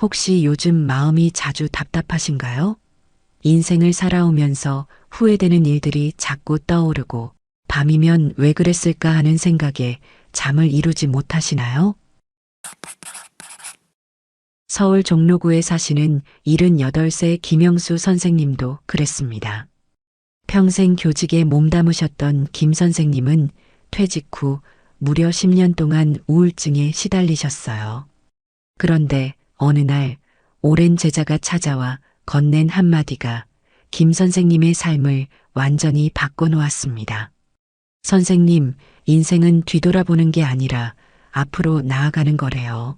혹시 요즘 마음이 자주 답답하신가요? 인생을 살아오면서 후회되는 일들이 자꾸 떠오르고 밤이면 왜 그랬을까 하는 생각에 잠을 이루지 못하시나요? 서울 종로구에 사시는 78세 김영수 선생님도 그랬습니다. 평생 교직에 몸담으셨던 김 선생님은 퇴직 후 무려 10년 동안 우울증에 시달리셨어요. 그런데 어느 날 오랜 제자가 찾아와 건넨 한마디가 김 선생님의 삶을 완전히 바꿔놓았습니다. 선생님, 인생은 뒤돌아보는 게 아니라 앞으로 나아가는 거래요.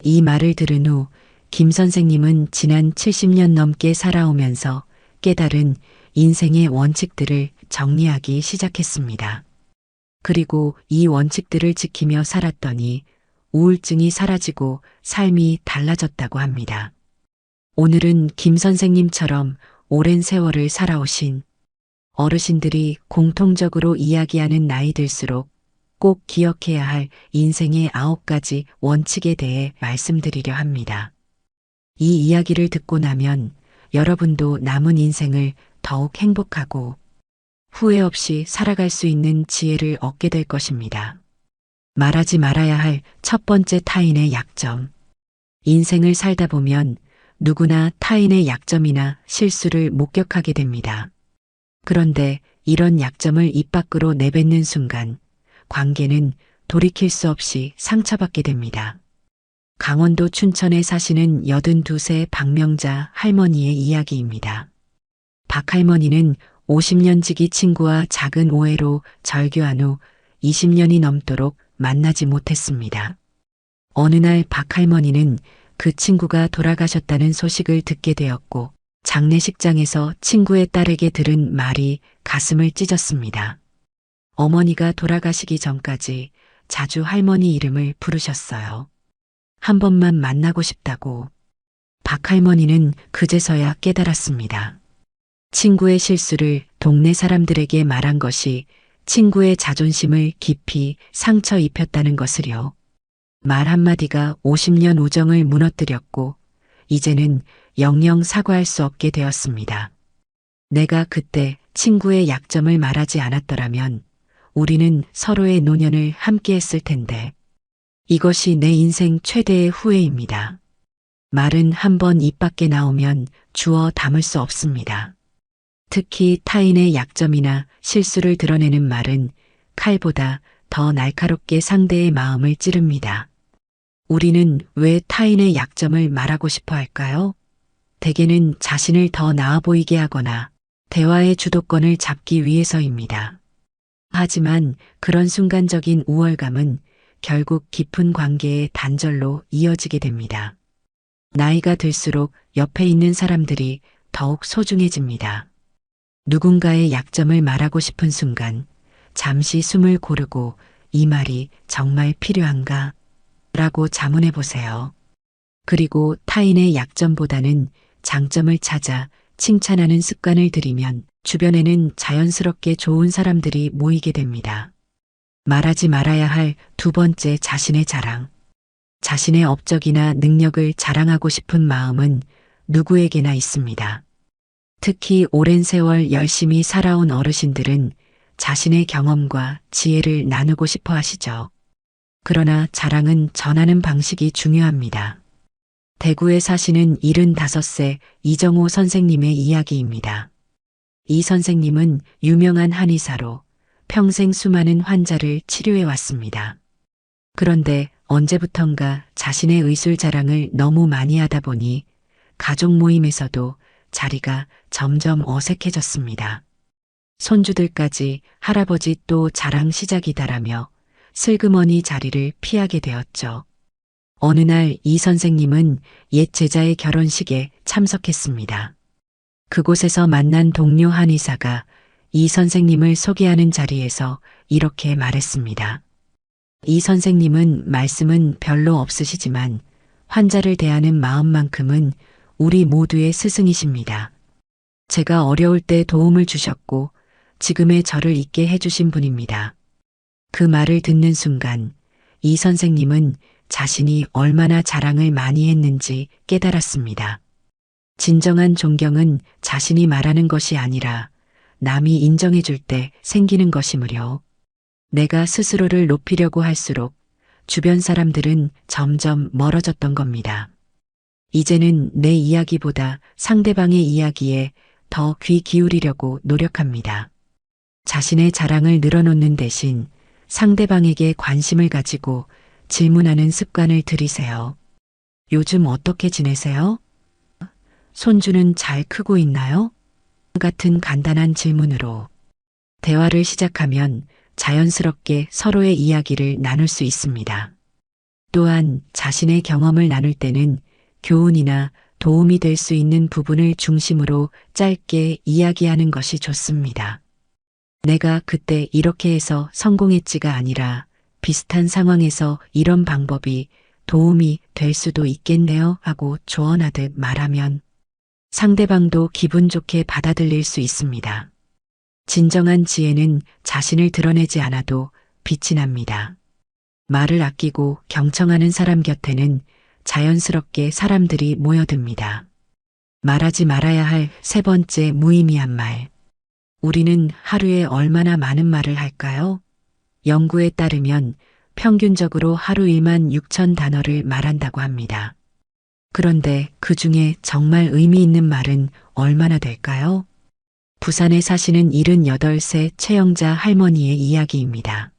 이 말을 들은 후 김 선생님은 지난 70년 넘게 살아오면서 깨달은 인생의 원칙들을 정리하기 시작했습니다. 그리고 이 원칙들을 지키며 살았더니 우울증이 사라지고 삶이 달라졌다고 합니다. 오늘은 김 선생님처럼 오랜 세월을 살아오신 어르신들이 공통적으로 이야기하는 나이 들수록 꼭 기억해야 할 인생의 9가지 원칙에 대해 말씀드리려 합니다. 이 이야기를 듣고 나면 여러분도 남은 인생을 더욱 행복하고 후회 없이 살아갈 수 있는 지혜를 얻게 될 것입니다. 말하지 말아야 할 첫 번째 타인의 약점. 인생을 살다 보면 누구나 타인의 약점이나 실수를 목격하게 됩니다. 그런데 이런 약점을 입 밖으로 내뱉는 순간 관계는 돌이킬 수 없이 상처받게 됩니다. 강원도 춘천에 사시는 82세 박명자 할머니의 이야기입니다. 박 할머니는 50년 지기 친구와 작은 오해로 절교한 후 20년이 넘도록 만나지 못했습니다. 어느 날 박 할머니는 그 친구가 돌아가셨다는 소식을 듣게 되었고 장례식장에서 친구의 딸에게 들은 말이 가슴을 찢었습니다. 어머니가 돌아가시기 전까지 자주 할머니 이름을 부르셨어요. 한 번만 만나고 싶다고. 박 할머니는 그제서야 깨달았습니다. 친구의 실수를 동네 사람들에게 말한 것이 친구의 자존심을 깊이 상처 입혔다는 것을요. 말 한마디가 50년 우정을 무너뜨렸고 이제는 영영 사과할 수 없게 되었습니다. 내가 그때 친구의 약점을 말하지 않았더라면 우리는 서로의 노년을 함께 했을 텐데. 이것이 내 인생 최대의 후회입니다. 말은 한 번 입 밖에 나오면 주워 담을 수 없습니다. 특히 타인의 약점이나 실수를 드러내는 말은 칼보다 더 날카롭게 상대의 마음을 찌릅니다. 우리는 왜 타인의 약점을 말하고 싶어 할까요? 대개는 자신을 더 나아 보이게 하거나 대화의 주도권을 잡기 위해서입니다. 하지만 그런 순간적인 우월감은 결국 깊은 관계의 단절로 이어지게 됩니다. 나이가 들수록 옆에 있는 사람들이 더욱 소중해집니다. 누군가의 약점을 말하고 싶은 순간 잠시 숨을 고르고 이 말이 정말 필요한가? 라고 자문해 보세요. 그리고 타인의 약점보다는 장점을 찾아 칭찬하는 습관을 들이면 주변에는 자연스럽게 좋은 사람들이 모이게 됩니다. 말하지 말아야 할 두 번째 자신의 자랑. 자신의 업적이나 능력을 자랑하고 싶은 마음은 누구에게나 있습니다. 특히 오랜 세월 열심히 살아온 어르신들은 자신의 경험과 지혜를 나누고 싶어 하시죠. 그러나 자랑은 전하는 방식이 중요합니다. 대구에 사시는 75세 이정호 선생님의 이야기입니다. 이 선생님은 유명한 한의사로 평생 수많은 환자를 치료해 왔습니다. 그런데 언제부턴가 자신의 의술 자랑을 너무 많이 하다 보니 가족 모임에서도 자리가 점점 어색해졌습니다. 손주들까지 할아버지 또 자랑 시작이다라며 슬그머니 자리를 피하게 되었죠. 어느 날 이 선생님은 옛 제자의 결혼식에 참석했습니다. 그곳에서 만난 동료 한의사가 이 선생님을 소개하는 자리에서 이렇게 말했습니다. 이 선생님은 말씀은 별로 없으시지만 환자를 대하는 마음만큼은 우리 모두의 스승이십니다. 제가 어려울 때 도움을 주셨고 지금의 저를 있게 해주신 분입니다. 그 말을 듣는 순간 이 선생님은 자신이 얼마나 자랑을 많이 했는지 깨달았습니다. 진정한 존경은 자신이 말하는 것이 아니라 남이 인정해 줄 때 생기는 것이므려. 내가 스스로를 높이려고 할수록 주변 사람들은 점점 멀어졌던 겁니다. 이제는 내 이야기보다 상대방의 이야기에 더 귀 기울이려고 노력합니다. 자신의 자랑을 늘어놓는 대신 상대방에게 관심을 가지고 질문하는 습관을 들이세요. 요즘 어떻게 지내세요? 손주는 잘 크고 있나요? 같은 간단한 질문으로 대화를 시작하면 자연스럽게 서로의 이야기를 나눌 수 있습니다. 또한 자신의 경험을 나눌 때는 교훈이나 도움이 될 수 있는 부분을 중심으로 짧게 이야기하는 것이 좋습니다. 내가 그때 이렇게 해서 성공했지가 아니라 비슷한 상황에서 이런 방법이 도움이 될 수도 있겠네요 하고 조언하듯 말하면 상대방도 기분 좋게 받아들일 수 있습니다. 진정한 지혜는 자신을 드러내지 않아도 빛이 납니다. 말을 아끼고 경청하는 사람 곁에는 자연스럽게 사람들이 모여듭니다. 말하지 말아야 할 세 번째 무의미한 말. 우리는 하루에 얼마나 많은 말을 할까요? 연구에 따르면 평균적으로 하루 1만 6천 단어를 말한다고 합니다. 그런데 그 중에 정말 의미 있는 말은 얼마나 될까요? 부산에 사시는 78세 최영자 할머니의 이야기입니다.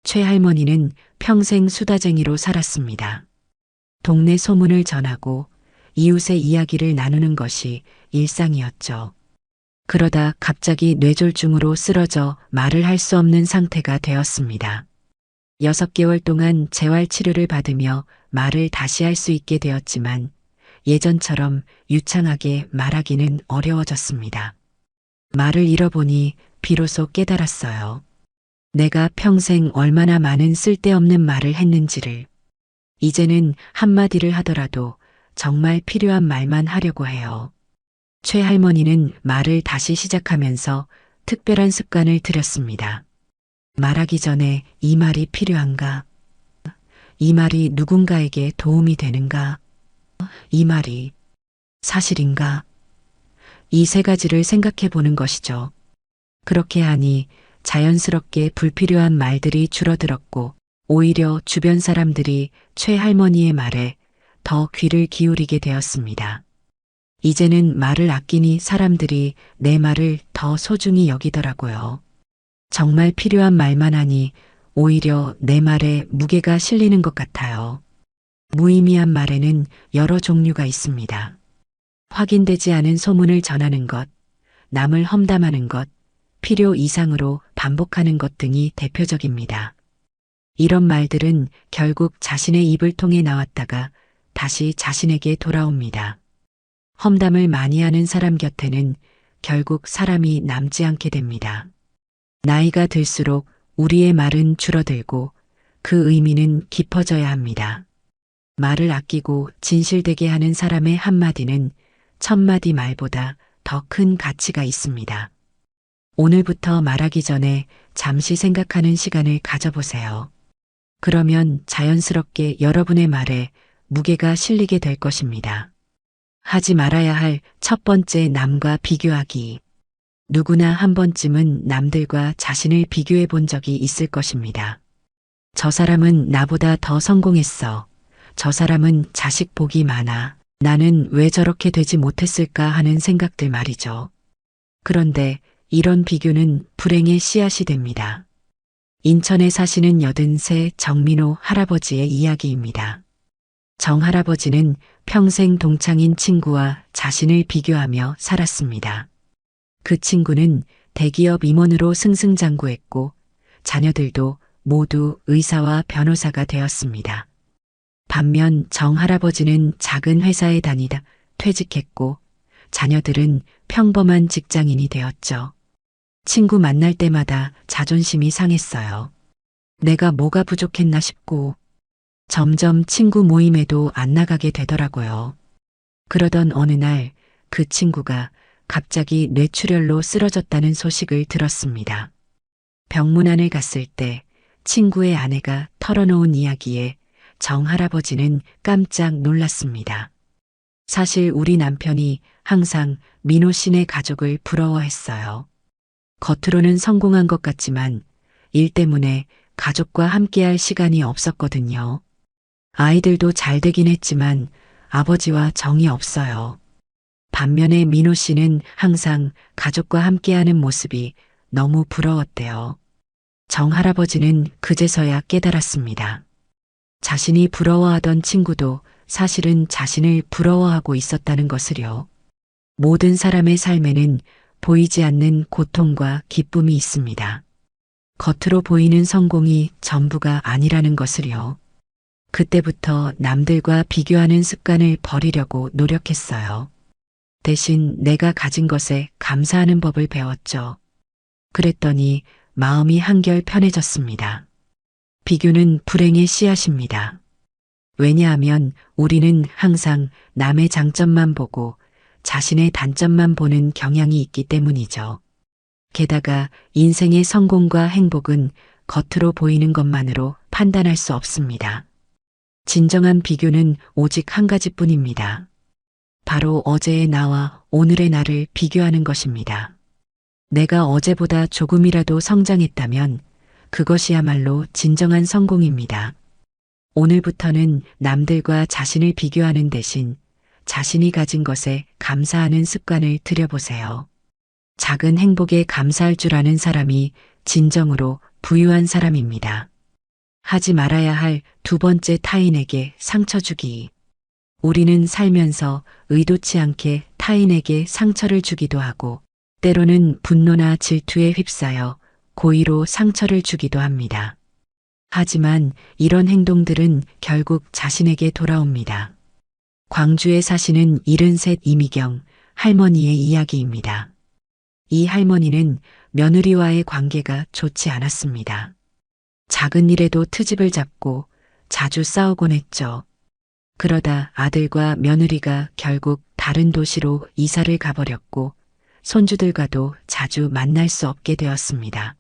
최 할머니는 평생 수다쟁이로 살았습니다. 동네 소문을 전하고 이웃의 이야기를 나누는 것이 일상이었죠. 그러다 갑자기 뇌졸중으로 쓰러져 말을 할 수 없는 상태가 되었습니다. 6개월 동안 재활치료를 받으며 말을 다시 할 수 있게 되었지만 예전처럼 유창하게 말하기는 어려워졌습니다. 말을 잃어보니 비로소 깨달았어요. 내가 평생 얼마나 많은 쓸데없는 말을 했는지를. 이제는 한마디를 하더라도 정말 필요한 말만 하려고 해요. 최 할머니는 말을 다시 시작하면서 특별한 습관을 들였습니다. 말하기 전에 이 말이 필요한가? 이 말이 누군가에게 도움이 되는가? 이 말이 사실인가? 이 세 가지를 생각해 보는 것이죠. 그렇게 하니 자연스럽게 불필요한 말들이 줄어들었고 오히려 주변 사람들이 최 할머니의 말에 더 귀를 기울이게 되었습니다. 이제는 말을 아끼니 사람들이 내 말을 더 소중히 여기더라고요. 정말 필요한 말만 하니 오히려 내 말에 무게가 실리는 것 같아요. 무의미한 말에는 여러 종류가 있습니다. 확인되지 않은 소문을 전하는 것, 남을 험담하는 것, 필요 이상으로 반복하는 것 등이 대표적입니다. 이런 말들은 결국 자신의 입을 통해 나왔다가 다시 자신에게 돌아옵니다. 험담을 많이 하는 사람 곁에는 결국 사람이 남지 않게 됩니다. 나이가 들수록 우리의 말은 줄어들고 그 의미는 깊어져야 합니다. 말을 아끼고 진실되게 하는 사람의 한마디는 1000마디 말보다 더 큰 가치가 있습니다. 오늘부터 말하기 전에 잠시 생각하는 시간을 가져보세요. 그러면 자연스럽게 여러분의 말에 무게가 실리게 될 것입니다. 하지 말아야 할 첫 번째 남과 비교하기. 누구나 한 번쯤은 남들과 자신을 비교해 본 적이 있을 것입니다. 저 사람은 나보다 더 성공했어. 저 사람은 자식 복이 많아. 나는 왜 저렇게 되지 못했을까 하는 생각들 말이죠. 그런데 이런 비교는 불행의 씨앗이 됩니다. 인천에 사시는 83 정민호 할아버지의 이야기입니다. 정 할아버지는 평생 동창인 친구와 자신을 비교하며 살았습니다. 그 친구는 대기업 임원으로 승승장구했고 자녀들도 모두 의사와 변호사가 되었습니다. 반면 정 할아버지는 작은 회사에 다니다 퇴직했고 자녀들은 평범한 직장인이 되었죠. 친구 만날 때마다 자존심이 상했어요. 내가 뭐가 부족했나 싶고 점점 친구 모임에도 안 나가게 되더라고요. 그러던 어느 날 그 친구가 갑자기 뇌출혈로 쓰러졌다는 소식을 들었습니다. 병문안을 갔을 때 친구의 아내가 털어놓은 이야기에 정할아버지는 깜짝 놀랐습니다. 사실 우리 남편이 항상 민호 씨네 가족을 부러워했어요. 겉으로는 성공한 것 같지만 일 때문에 가족과 함께할 시간이 없었거든요. 아이들도 잘 되긴 했지만 아버지와 정이 없어요. 반면에 민호 씨는 항상 가족과 함께하는 모습이 너무 부러웠대요. 정할아버지는 그제서야 깨달았습니다. 자신이 부러워하던 친구도 사실은 자신을 부러워하고 있었다는 것을요. 모든 사람의 삶에는 보이지 않는 고통과 기쁨이 있습니다. 겉으로 보이는 성공이 전부가 아니라는 것을요. 그때부터 남들과 비교하는 습관을 버리려고 노력했어요. 대신 내가 가진 것에 감사하는 법을 배웠죠. 그랬더니 마음이 한결 편해졌습니다. 비교는 불행의 씨앗입니다. 왜냐하면 우리는 항상 남의 장점만 보고 자신의 단점만 보는 경향이 있기 때문이죠. 게다가 인생의 성공과 행복은 겉으로 보이는 것만으로 판단할 수 없습니다. 진정한 비교는 오직 한 가지뿐입니다. 바로 어제의 나와 오늘의 나를 비교하는 것입니다. 내가 어제보다 조금이라도 성장했다면 그것이야말로 진정한 성공입니다. 오늘부터는 남들과 자신을 비교하는 대신 자신이 가진 것에 감사하는 습관을 들여보세요. 작은 행복에 감사할 줄 아는 사람이 진정으로 부유한 사람입니다. 하지 말아야 할 두 번째, 타인에게 상처 주기. 우리는 살면서 의도치 않게 타인에게 상처를 주기도 하고 때로는 분노나 질투에 휩싸여 고의로 상처를 주기도 합니다. 하지만 이런 행동들은 결국 자신에게 돌아옵니다. 광주에 사시는 73 이미경 할머니의 이야기입니다. 이 할머니는 며느리와의 관계가 좋지 않았습니다. 작은 일에도 트집을 잡고 자주 싸우곤 했죠. 그러다 아들과 며느리가 결국 다른 도시로 이사를 가버렸고 손주들과도 자주 만날 수 없게 되었습니다.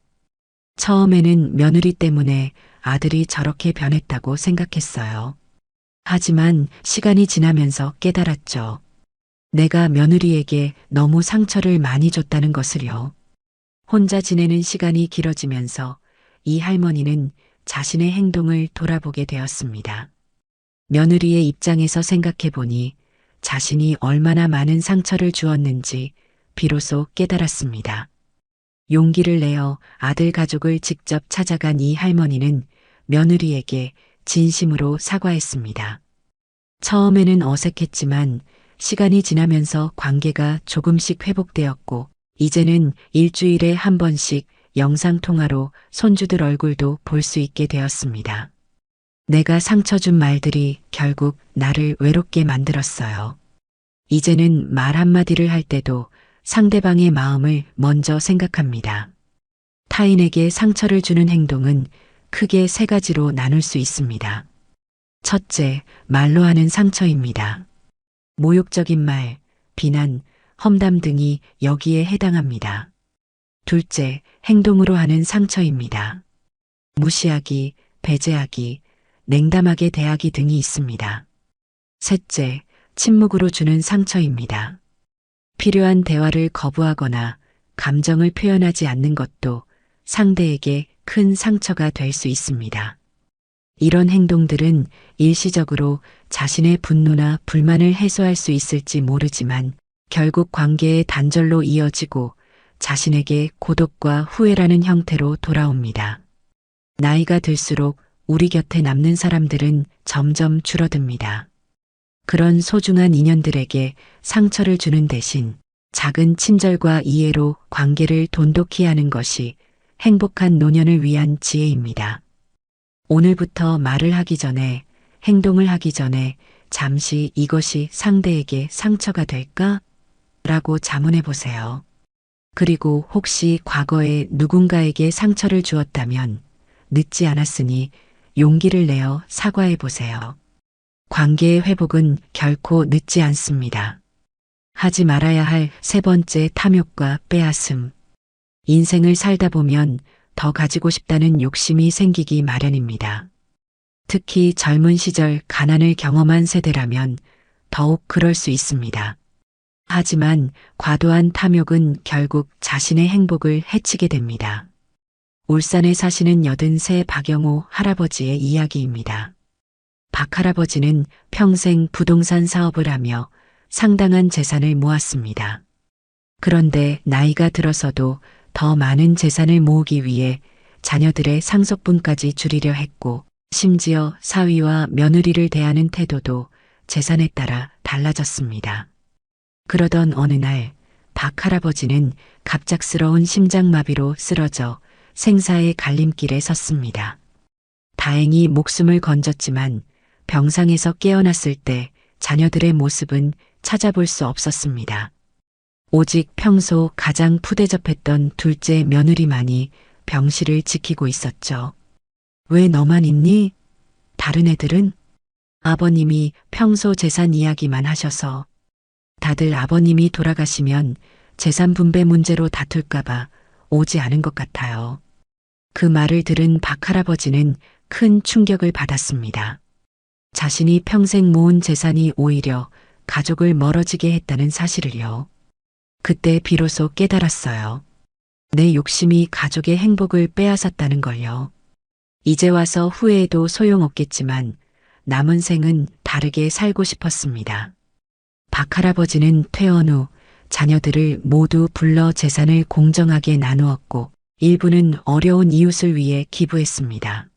처음에는 며느리 때문에 아들이 저렇게 변했다고 생각했어요. 하지만 시간이 지나면서 깨달았죠. 내가 며느리에게 너무 상처를 많이 줬다는 것을요. 혼자 지내는 시간이 길어지면서 이 할머니는 자신의 행동을 돌아보게 되었습니다. 며느리의 입장에서 생각해 보니 자신이 얼마나 많은 상처를 주었는지 비로소 깨달았습니다. 용기를 내어 아들 가족을 직접 찾아간 이 할머니는 며느리에게 진심으로 사과했습니다. 처음에는 어색했지만 시간이 지나면서 관계가 조금씩 회복되었고 이제는 일주일에 한 번씩 영상통화로 손주들 얼굴도 볼 수 있게 되었습니다. 내가 상처 준 말들이 결국 나를 외롭게 만들었어요. 이제는 말 한마디를 할 때도 상대방의 마음을 먼저 생각합니다. 타인에게 상처를 주는 행동은 크게 세 가지로 나눌 수 있습니다. 첫째, 말로 하는 상처입니다. 모욕적인 말, 비난, 험담 등이 여기에 해당합니다. 둘째, 행동으로 하는 상처입니다. 무시하기, 배제하기, 냉담하게 대하기 등이 있습니다. 셋째, 침묵으로 주는 상처입니다. 필요한 대화를 거부하거나 감정을 표현하지 않는 것도 상대에게 큰 상처가 될 수 있습니다. 이런 행동들은 일시적으로 자신의 분노나 불만을 해소할 수 있을지 모르지만 결국 관계의 단절로 이어지고 자신에게 고독과 후회라는 형태로 돌아옵니다. 나이가 들수록 우리 곁에 남는 사람들은 점점 줄어듭니다. 그런 소중한 인연들에게 상처를 주는 대신 작은 친절과 이해로 관계를 돈독히 하는 것이 행복한 노년을 위한 지혜입니다. 오늘부터 말을 하기 전에, 행동을 하기 전에 잠시 이것이 상대에게 상처가 될까? 라고 자문해 보세요. 그리고 혹시 과거에 누군가에게 상처를 주었다면 늦지 않았으니 용기를 내어 사과해 보세요. 관계의 회복은 결코 늦지 않습니다. 하지 말아야 할 세 번째, 탐욕과 빼앗음. 인생을 살다 보면 더 가지고 싶다는 욕심이 생기기 마련입니다. 특히 젊은 시절 가난을 경험한 세대라면 더욱 그럴 수 있습니다. 하지만 과도한 탐욕은 결국 자신의 행복을 해치게 됩니다. 울산에 사시는 83 박영호 할아버지의 이야기입니다. 박 할아버지는 평생 부동산 사업을 하며 상당한 재산을 모았습니다. 그런데 나이가 들어서도 더 많은 재산을 모으기 위해 자녀들의 상속분까지 줄이려 했고, 심지어 사위와 며느리를 대하는 태도도 재산에 따라 달라졌습니다. 그러던 어느 날 박 할아버지는 갑작스러운 심장마비로 쓰러져 생사의 갈림길에 섰습니다. 다행히 목숨을 건졌지만 병상에서 깨어났을 때 자녀들의 모습은 찾아볼 수 없었습니다. 오직 평소 가장 푸대접했던 둘째 며느리만이 병실을 지키고 있었죠. 왜 너만 있니? 다른 애들은? 아버님이 평소 재산 이야기만 하셔서. 다들 아버님이 돌아가시면 재산 분배 문제로 다툴까봐 오지 않은 것 같아요. 그 말을 들은 박 할아버지는 큰 충격을 받았습니다. 자신이 평생 모은 재산이 오히려 가족을 멀어지게 했다는 사실을요. 그때 비로소 깨달았어요. 내 욕심이 가족의 행복을 빼앗았다는 걸요. 이제 와서 후회해도 소용없겠지만 남은 생은 다르게 살고 싶었습니다. 박 할아버지는 퇴원 후 자녀들을 모두 불러 재산을 공정하게 나누었고 일부는 어려운 이웃을 위해 기부했습니다.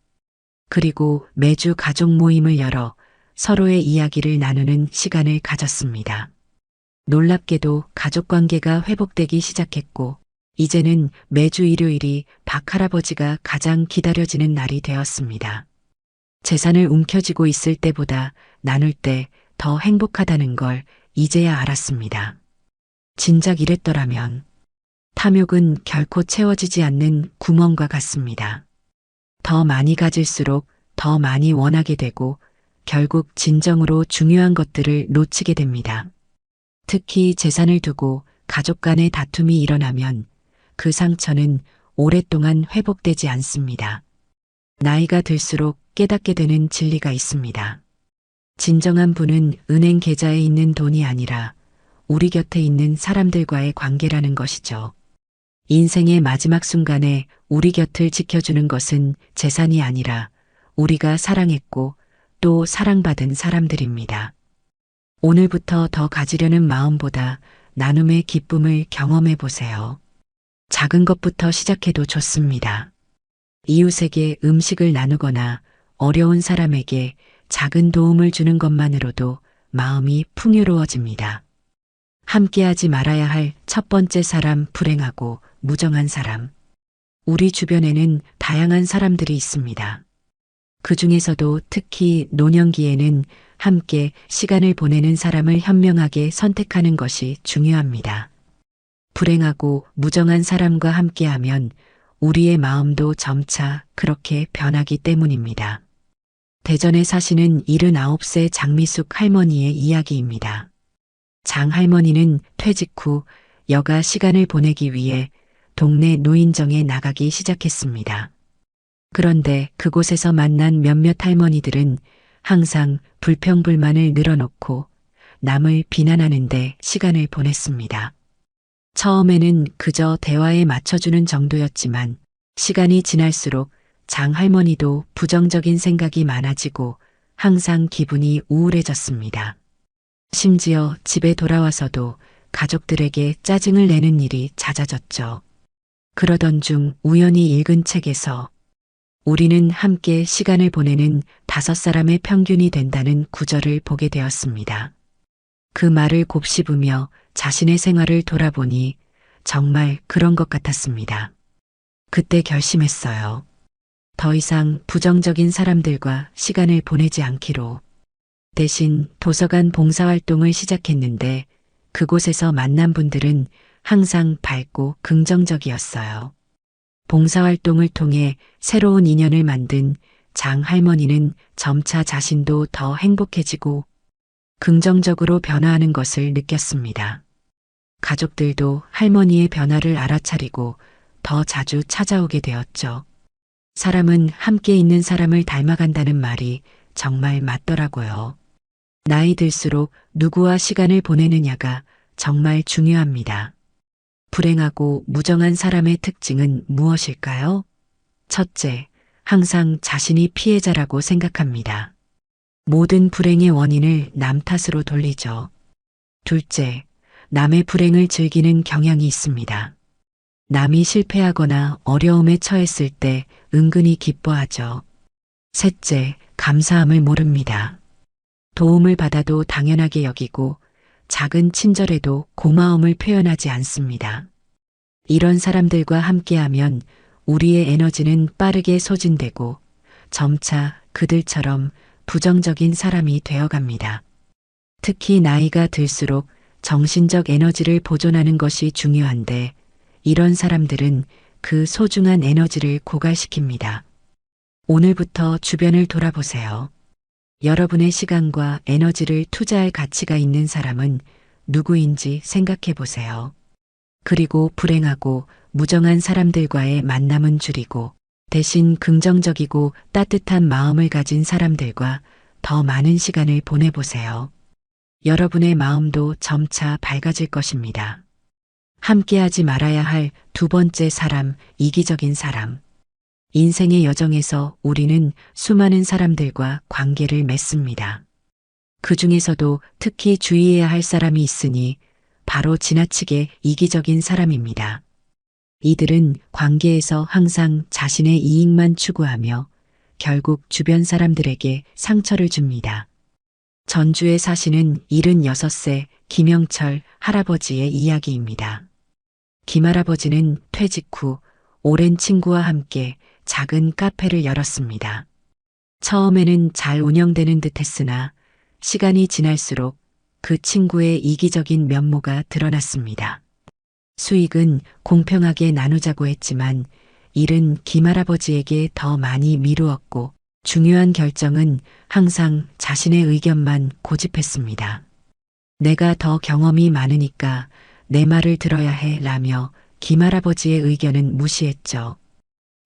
그리고 매주 가족 모임을 열어 서로의 이야기를 나누는 시간을 가졌습니다. 놀랍게도 가족 관계가 회복되기 시작했고 이제는 매주 일요일이 박 할아버지가 가장 기다려지는 날이 되었습니다. 재산을 움켜쥐고 있을 때보다 나눌 때 더 행복하다는 걸 이제야 알았습니다. 진작 이랬더라면. 탐욕은 결코 채워지지 않는 구멍과 같습니다. 더 많이 가질수록 더 많이 원하게 되고 결국 진정으로 중요한 것들을 놓치게 됩니다. 특히 재산을 두고 가족 간의 다툼이 일어나면 그 상처는 오랫동안 회복되지 않습니다. 나이가 들수록 깨닫게 되는 진리가 있습니다. 진정한 부는 은행 계좌에 있는 돈이 아니라 우리 곁에 있는 사람들과의 관계라는 것이죠. 인생의 마지막 순간에 우리 곁을 지켜주는 것은 재산이 아니라 우리가 사랑했고 또 사랑받은 사람들입니다. 오늘부터 더 가지려는 마음보다 나눔의 기쁨을 경험해 보세요. 작은 것부터 시작해도 좋습니다. 이웃에게 음식을 나누거나 어려운 사람에게 작은 도움을 주는 것만으로도 마음이 풍요로워집니다. 함께하지 말아야 할 첫 번째 사람, 불행하고 무정한 사람. 우리 주변에는 다양한 사람들이 있습니다. 그 중에서도 특히 노년기에는 함께 시간을 보내는 사람을 현명하게 선택하는 것이 중요합니다. 불행하고 무정한 사람과 함께하면 우리의 마음도 점차 그렇게 변하기 때문입니다. 대전에 사시는 79세 장미숙 할머니의 이야기입니다. 장 할머니는 퇴직 후 여가 시간을 보내기 위해 동네 노인정에 나가기 시작했습니다. 그런데 그곳에서 만난 몇몇 할머니들은 항상 불평불만을 늘어놓고 남을 비난하는데 시간을 보냈습니다. 처음에는 그저 대화에 맞춰주는 정도였지만 시간이 지날수록 장 할머니도 부정적인 생각이 많아지고 항상 기분이 우울해졌습니다. 심지어 집에 돌아와서도 가족들에게 짜증을 내는 일이 잦아졌죠. 그러던 중 우연히 읽은 책에서 우리는 함께 시간을 보내는 5사람의 평균이 된다는 구절을 보게 되었습니다. 그 말을 곱씹으며 자신의 생활을 돌아보니 정말 그런 것 같았습니다. 그때 결심했어요. 더 이상 부정적인 사람들과 시간을 보내지 않기로. 대신 도서관 봉사활동을 시작했는데 그곳에서 만난 분들은 항상 밝고 긍정적이었어요. 봉사활동을 통해 새로운 인연을 만든 장 할머니는 점차 자신도 더 행복해지고 긍정적으로 변화하는 것을 느꼈습니다. 가족들도 할머니의 변화를 알아차리고 더 자주 찾아오게 되었죠. 사람은 함께 있는 사람을 닮아간다는 말이 정말 맞더라고요. 나이 들수록 누구와 시간을 보내느냐가 정말 중요합니다. 불행하고 무정한 사람의 특징은 무엇일까요? 첫째, 항상 자신이 피해자라고 생각합니다. 모든 불행의 원인을 남 탓으로 돌리죠. 둘째, 남의 불행을 즐기는 경향이 있습니다. 남이 실패하거나 어려움에 처했을 때 은근히 기뻐하죠. 셋째, 감사함을 모릅니다. 도움을 받아도 당연하게 여기고 작은 친절에도 고마움을 표현하지 않습니다. 이런 사람들과 함께하면 우리의 에너지는 빠르게 소진되고 점차 그들처럼 부정적인 사람이 되어갑니다. 특히 나이가 들수록 정신적 에너지를 보존하는 것이 중요한데 이런 사람들은 그 소중한 에너지를 고갈시킵니다. 오늘부터 주변을 돌아보세요. 여러분의 시간과 에너지를 투자할 가치가 있는 사람은 누구인지 생각해 보세요. 그리고 불행하고 무정한 사람들과의 만남은 줄이고 대신 긍정적이고 따뜻한 마음을 가진 사람들과 더 많은 시간을 보내보세요. 여러분의 마음도 점차 밝아질 것입니다. 함께하지 말아야 할 두 번째 사람, 이기적인 사람. 인생의 여정에서 우리는 수많은 사람들과 관계를 맺습니다. 그 중에서도 특히 주의해야 할 사람이 있으니 바로 지나치게 이기적인 사람입니다. 이들은 관계에서 항상 자신의 이익만 추구하며 결국 주변 사람들에게 상처를 줍니다. 전주에 사시는 76세 김영철 할아버지의 이야기입니다. 김할아버지는 퇴직 후 오랜 친구와 함께 작은 카페를 열었습니다. 처음에는 잘 운영되는 듯 했으나 시간이 지날수록 그 친구의 이기적인 면모가 드러났습니다. 수익은 공평하게 나누자고 했지만 일은 김할아버지에게 더 많이 미루었고 중요한 결정은 항상 자신의 의견만 고집했습니다. 내가 더 경험이 많으니까 내 말을 들어야 해 라며 김할아버지의 의견은 무시했죠.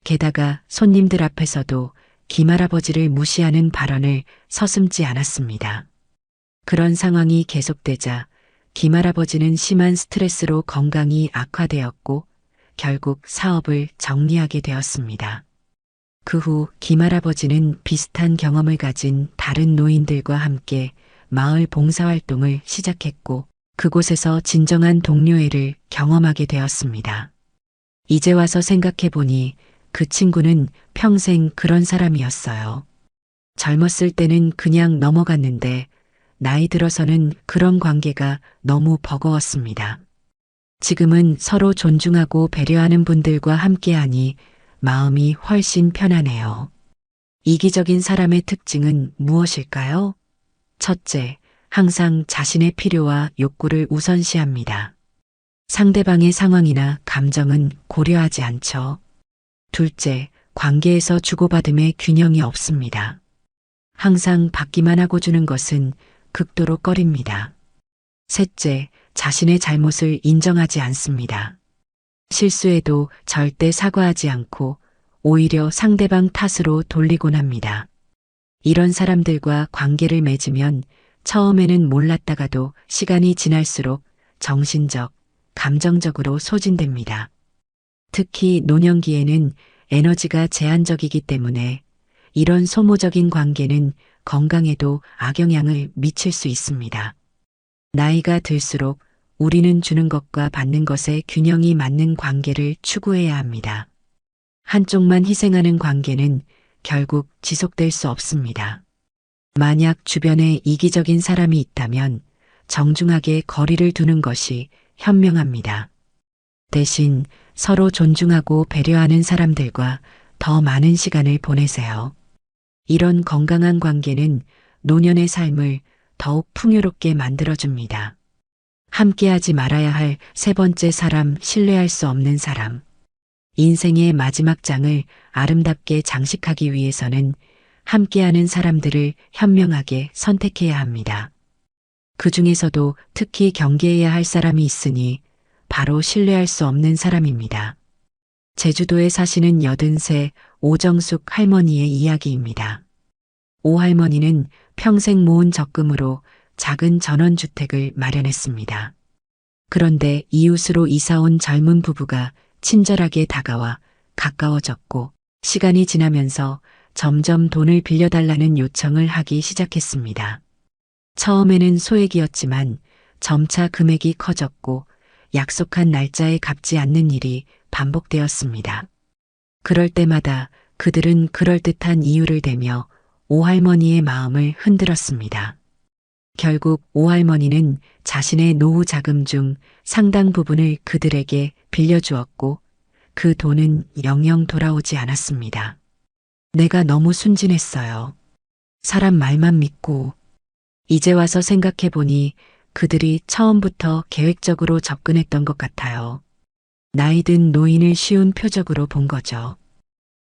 게다가 손님들 앞에서도 김할아버지를 무시하는 발언을 서슴지 않았습니다. 그런 상황이 계속되자 김할아버지는 심한 스트레스로 건강이 악화되었고 결국 사업을 정리하게 되었습니다. 그 후 김할아버지는 비슷한 경험을 가진 다른 노인들과 함께 마을 봉사활동을 시작했고 그곳에서 진정한 동료애를 경험하게 되었습니다. 이제 와서 생각해보니 그 친구는 평생 그런 사람이었어요. 젊었을 때는 그냥 넘어갔는데 나이 들어서는 그런 관계가 너무 버거웠습니다. 지금은 서로 존중하고 배려하는 분들과 함께하니 마음이 훨씬 편하네요. 이기적인 사람의 특징은 무엇일까요? 첫째, 항상 자신의 필요와 욕구를 우선시합니다. 상대방의 상황이나 감정은 고려하지 않죠. 둘째, 관계에서 주고받음의 균형이 없습니다. 항상 받기만 하고 주는 것은 극도로 꺼립니다. 셋째, 자신의 잘못을 인정하지 않습니다. 실수해도 절대 사과하지 않고 오히려 상대방 탓으로 돌리곤 합니다. 이런 사람들과 관계를 맺으면 처음에는 몰랐다가도 시간이 지날수록 정신적, 감정적으로 소진됩니다. 특히 노년기에는 에너지가 제한적이기 때문에 이런 소모적인 관계는 건강에도 악영향을 미칠 수 있습니다. 나이가 들수록 우리는 주는 것과 받는 것의 균형이 맞는 관계를 추구해야 합니다. 한쪽만 희생하는 관계는 결국 지속될 수 없습니다. 만약 주변에 이기적인 사람이 있다면 정중하게 거리를 두는 것이 현명합니다. 대신 서로 존중하고 배려하는 사람들과 더 많은 시간을 보내세요. 이런 건강한 관계는 노년의 삶을 더욱 풍요롭게 만들어줍니다. 함께하지 말아야 할 세 번째 사람, 신뢰할 수 없는 사람. 인생의 마지막 장을 아름답게 장식하기 위해서는 함께하는 사람들을 현명하게 선택해야 합니다. 그 중에서도 특히 경계해야 할 사람이 있으니 바로 신뢰할 수 없는 사람입니다. 제주도에 사시는 83 오정숙 할머니의 이야기입니다. 오 할머니는 평생 모은 적금으로 작은 전원주택을 마련했습니다. 그런데 이웃으로 이사온 젊은 부부가 친절하게 다가와 가까워졌고 시간이 지나면서 점점 돈을 빌려달라는 요청을 하기 시작했습니다. 처음에는 소액이었지만 점차 금액이 커졌고 약속한 날짜에 갚지 않는 일이 반복되었습니다. 그럴 때마다 그들은 그럴듯한 이유를 대며 오할머니의 마음을 흔들었습니다. 결국 오할머니는 자신의 노후 자금 중 상당 부분을 그들에게 빌려주었고 그 돈은 영영 돌아오지 않았습니다. 내가 너무 순진했어요. 사람 말만 믿고. 이제 와서 생각해보니 그들이 처음부터 계획적으로 접근했던 것 같아요. 나이 든 노인을 쉬운 표적으로 본 거죠.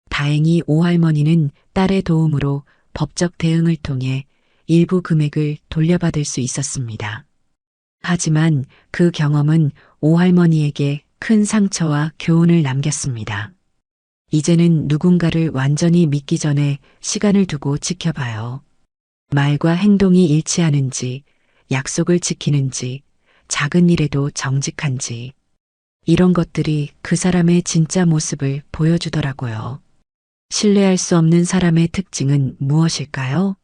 다행히 오할머니는 딸의 도움으로 법적 대응을 통해 일부 금액을 돌려받을 수 있었습니다. 하지만 그 경험은 오할머니에게 큰 상처와 교훈을 남겼습니다. 이제는 누군가를 완전히 믿기 전에 시간을 두고 지켜봐요. 말과 행동이 일치하는지, 약속을 지키는지, 작은 일에도 정직한지, 이런 것들이 그 사람의 진짜 모습을 보여주더라고요. 신뢰할 수 없는 사람의 특징은 무엇일까요?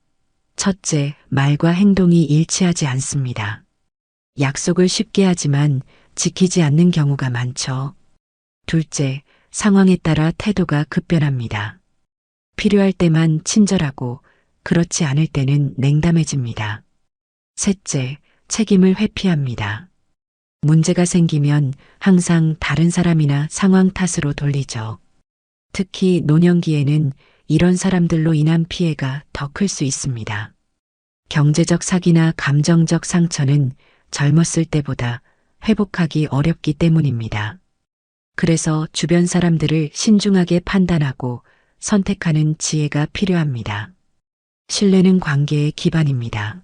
첫째, 말과 행동이 일치하지 않습니다. 약속을 쉽게 하지만 지키지 않는 경우가 많죠. 둘째, 상황에 따라 태도가 급변합니다. 필요할 때만 친절하고 그렇지 않을 때는 냉담해집니다. 셋째, 책임을 회피합니다. 문제가 생기면 항상 다른 사람이나 상황 탓으로 돌리죠. 특히 노년기에는 이런 사람들로 인한 피해가 더 클 수 있습니다. 경제적 사기나 감정적 상처는 젊었을 때보다 회복하기 어렵기 때문입니다. 그래서 주변 사람들을 신중하게 판단하고 선택하는 지혜가 필요합니다. 신뢰는 관계의 기반입니다.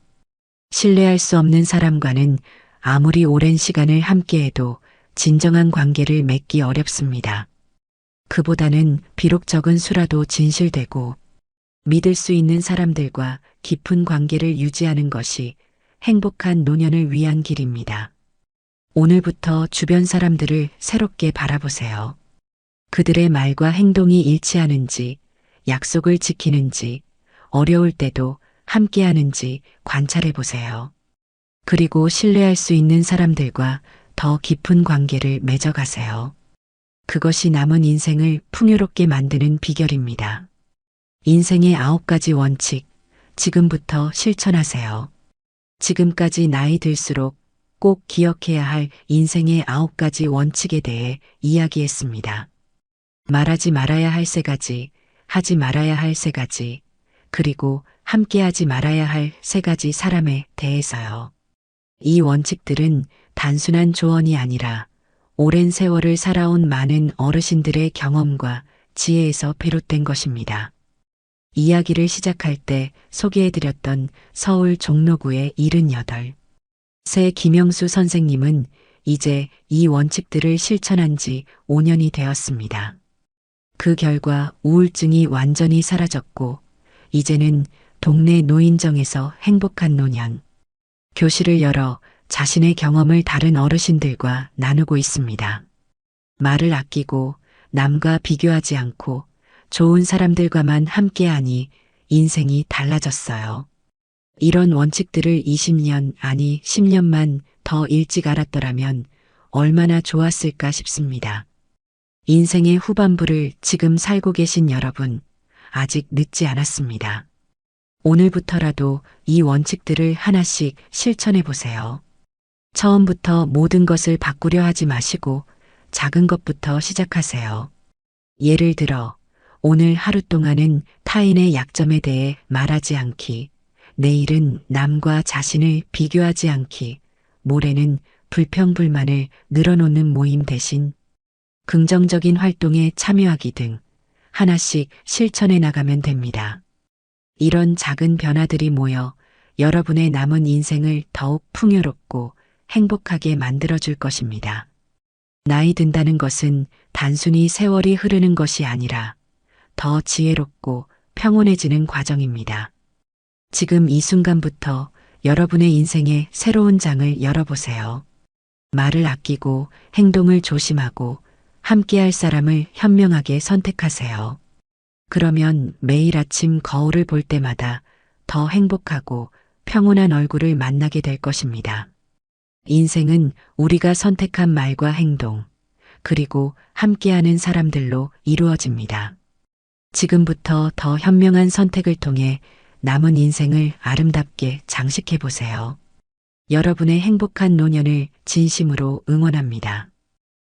신뢰할 수 없는 사람과는 아무리 오랜 시간을 함께해도 진정한 관계를 맺기 어렵습니다. 그보다는 비록 적은 수라도 진실되고 믿을 수 있는 사람들과 깊은 관계를 유지하는 것이 행복한 노년을 위한 길입니다. 오늘부터 주변 사람들을 새롭게 바라보세요. 그들의 말과 행동이 일치하는지, 약속을 지키는지, 어려울 때도 함께하는지 관찰해 보세요. 그리고 신뢰할 수 있는 사람들과 더 깊은 관계를 맺어가세요. 그것이 남은 인생을 풍요롭게 만드는 비결입니다. 인생의 9가지 원칙, 지금부터 실천하세요. 지금까지 나이 들수록 꼭 기억해야 할 인생의 9가지 원칙에 대해 이야기했습니다. 말하지 말아야 할 3가지, 하지 말아야 할 3가지, 그리고 함께하지 말아야 할 3가지 사람에 대해서요. 이 원칙들은 단순한 조언이 아니라 오랜 세월을 살아온 많은 어르신들의 경험과 지혜에서 비롯된 것입니다. 이야기를 시작할 때 소개해드렸던 서울 종로구의 78. 새 김영수 선생님은 이제 이 원칙들을 실천한 지 5년이 되었습니다. 그 결과 우울증이 완전히 사라졌고 이제는 동네 노인정에서 행복한 노년, 교실을 열어 자신의 경험을 다른 어르신들과 나누고 있습니다. 말을 아끼고 남과 비교하지 않고 좋은 사람들과만 함께하니 인생이 달라졌어요. 이런 원칙들을 20년, 아니 10년만 더 일찍 알았더라면 얼마나 좋았을까 싶습니다. 인생의 후반부를 지금 살고 계신 여러분, 아직 늦지 않았습니다. 오늘부터라도 이 원칙들을 하나씩 실천해 보세요. 처음부터 모든 것을 바꾸려 하지 마시고 작은 것부터 시작하세요. 예를 들어, 오늘 하루 동안은 타인의 약점에 대해 말하지 않기, 내일은 남과 자신을 비교하지 않기, 모레는 불평불만을 늘어놓는 모임 대신 긍정적인 활동에 참여하기 등 하나씩 실천해 나가면 됩니다. 이런 작은 변화들이 모여 여러분의 남은 인생을 더욱 풍요롭고 행복하게 만들어줄 것입니다. 나이 든다는 것은 단순히 세월이 흐르는 것이 아니라 더 지혜롭고 평온해지는 과정입니다. 지금 이 순간부터 여러분의 인생의 새로운 장을 열어보세요. 말을 아끼고 행동을 조심하고 함께할 사람을 현명하게 선택하세요. 그러면 매일 아침 거울을 볼 때마다 더 행복하고 평온한 얼굴을 만나게 될 것입니다. 인생은 우리가 선택한 말과 행동, 그리고 함께하는 사람들로 이루어집니다. 지금부터 더 현명한 선택을 통해 남은 인생을 아름답게 장식해 보세요. 여러분의 행복한 노년을 진심으로 응원합니다.